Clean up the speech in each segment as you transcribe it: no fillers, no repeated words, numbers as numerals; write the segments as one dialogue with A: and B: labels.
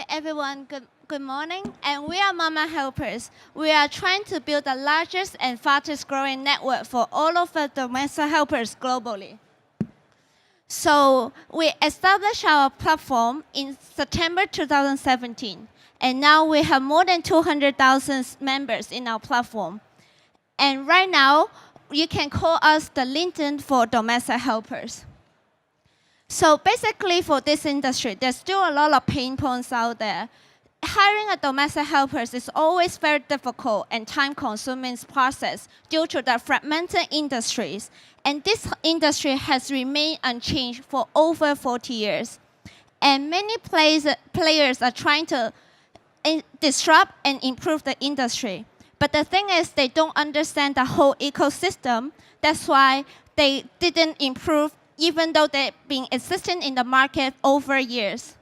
A: everyone, good morning. And we are MamaHelpers. We are trying to build the largest and fastest growing network for all of the domestic helpers globally. So we established our platform in September 2017. And now we have more than 200,000 members in our platform. And right now, you can call us the LinkedIn for domestic helpers. So basically for this industry, there's still a lot of pain points out there. Hiring a domestic helper is always very difficult and time-consuming process due to the fragmented industries. And this industry has remained unchanged for over 40 years. And many players are trying to disrupt and improve the industry. But the thing is, they don't understand the whole ecosystem. That's why they didn't improve, even though they've been existing in the market over years.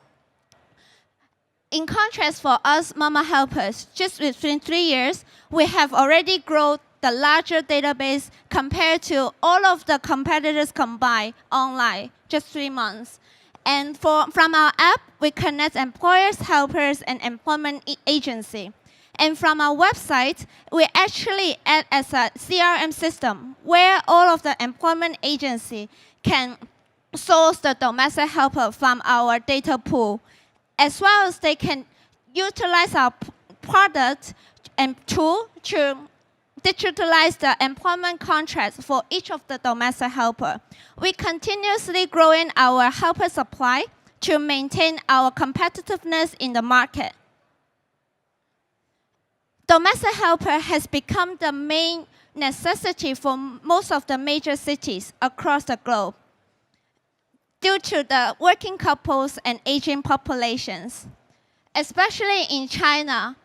A: In contrast, for us MamaHelpers, just within 3 years, we have already grown the larger database compared to all of the competitors combined online, just 3 months. And from our app, we connect employers, helpers, and employment agency. And from our website, we actually act as a CRM system where all of the employment agency can source the domestic helper from our data pool, as well as they can utilize our product and tool to digitalize the employment contracts for each of the domestic helper. We continuously growing our helper supply to maintain our competitiveness in the market. Domestic helper has become the main necessity for most of the major cities across the globe due to the working couples and aging populations. Especially in China,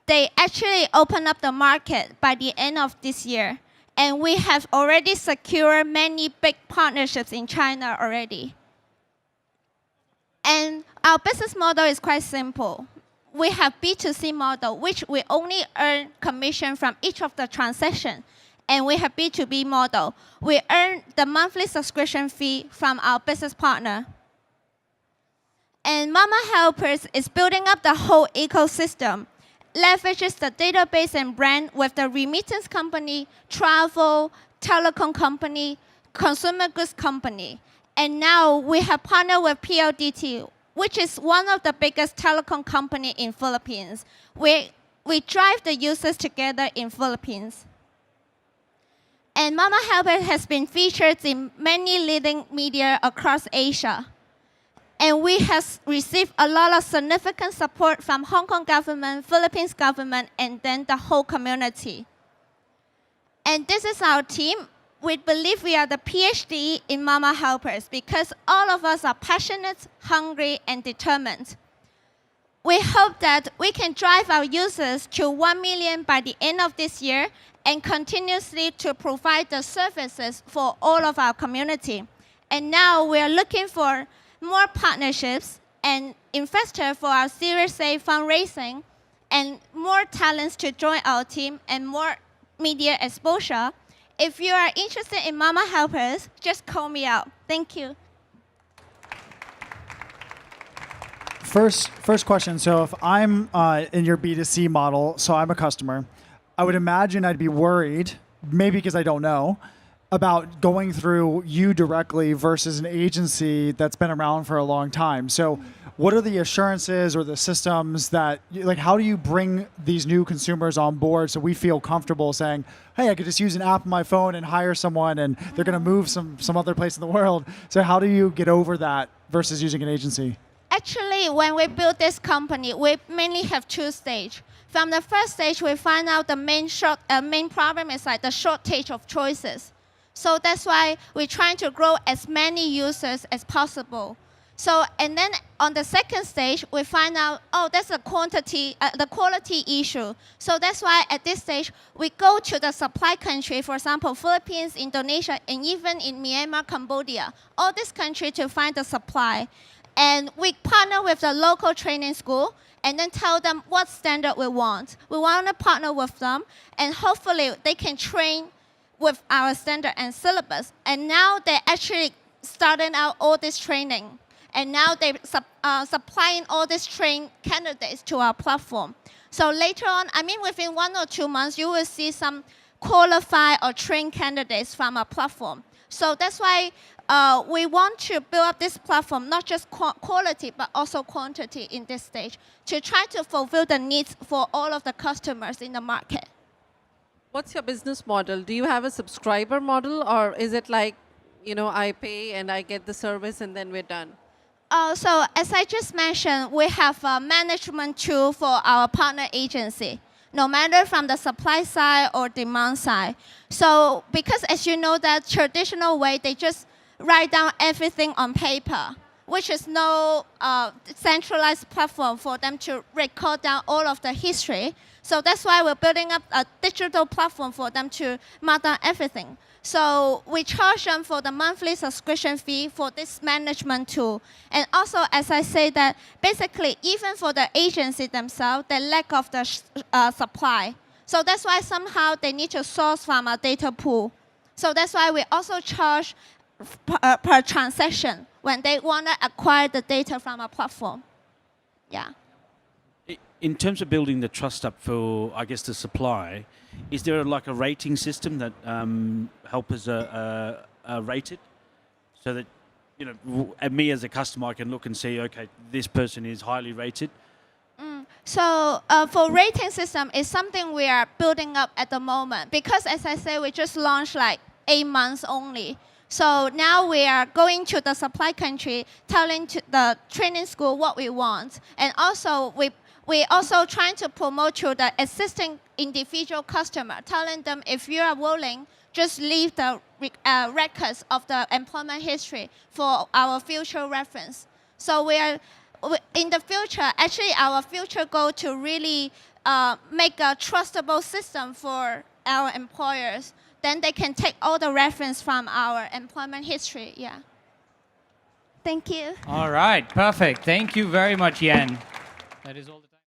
A: they actually opened up the market by the end of this year. And we have already secured many big partnerships in China already. And our business model is quite simple. We have B2C model, which we only earn commission from each of the transactions. And we have B2B model. We earn the monthly subscription fee from our business partner. And MamaHelpers is building up the whole ecosystem, leverages the database and brand with the remittance company, travel, telecom company, consumer goods company. And now we have partnered with PLDT, which is one of the biggest telecom company in Philippines. We drive the users together in Philippines. And MamaHelpers has been featured in many leading media across Asia. And we have received a lot of significant support from Hong Kong government, Philippines government, and then the whole community. And this is our team. We believe we are the PhD in MamaHelpers because all of us are passionate, hungry, and determined. We hope that we can drive our users to 1 million by the end of this year and continuously to provide the services for all of our community. And now we are looking for more partnerships and investors for our Series A fundraising and more talents to join our team and more media exposure. If you are interested in MamaHelpers, just call me out. Thank you.
B: First question. So if I'm in your B2C model, so I'm a customer, I would imagine I'd be worried, maybe because I don't know, about going through you directly versus an agency that's been around for a long time. So what are the assurances or the systems that, like, how do you bring these new consumers on board so we feel comfortable saying, hey, I could just use an app on my phone and hire someone and they're going to move some other place in the world. So how do you get over that versus using an agency?
A: Actually, when we built this company, we mainly have 2 stages. From the first stage, we find out the main problem is like the shortage of choices. So that's why we're trying to grow as many users as possible. So, and then on the second stage, we find out, oh, that's the quality issue. So that's why at this stage, we go to the supply country, for example, Philippines, Indonesia, and even in Myanmar, Cambodia, all this country to find the supply. And we partner with the local training school and then tell them what standard we want. We want to partner with them, and hopefully they can train with our standard and syllabus. And now they're actually starting out all this training. and now they're supplying all these trained candidates to our platform. So later on, I mean within 1 or 2 months, you will see some qualified or trained candidates from our platform. So that's why we want to build up this platform, not just quality, but also quantity in this stage, to try to fulfill the needs for all of the customers in the market.
C: What's your business model? Do you have a subscriber model, or is it like, I pay and I get the service and then we're done?
A: So as I just mentioned, we have a management tool for our partner agency, no matter from the supply side or demand side. So because as you know, that traditional way, they just write down everything on paper, which is no centralized platform for them to record down all of the history. So that's why we're building up a digital platform for them to mark down everything. So we charge them for the monthly subscription fee for this management tool. And also, as I say that, basically, even for the agency themselves, the lack of the supply. So that's why somehow they need to source from a data pool. So that's why we also charge per transaction when they want to acquire the data from our platform. Yeah.
D: In terms of building the trust up for, I guess, the supply, is there like a rating system that helpers are rated, so that me as a customer, I can look and see, okay, this person is highly rated?
A: So for rating system is something we are building up at the moment, because as I say, we just launched like 8 months only. So now we are going to the supply country, telling to the training school what we want, and also we also trying to promote to the existing individual customer, telling them if you are willing, just leave the records of the employment history for our future reference. So we are in the future, actually our future goal to really make a trustable system for our employers. Then they can take all the reference from our employment history. Yeah. Thank you.
E: All right, perfect. Thank you very much, Yan. That is all the time.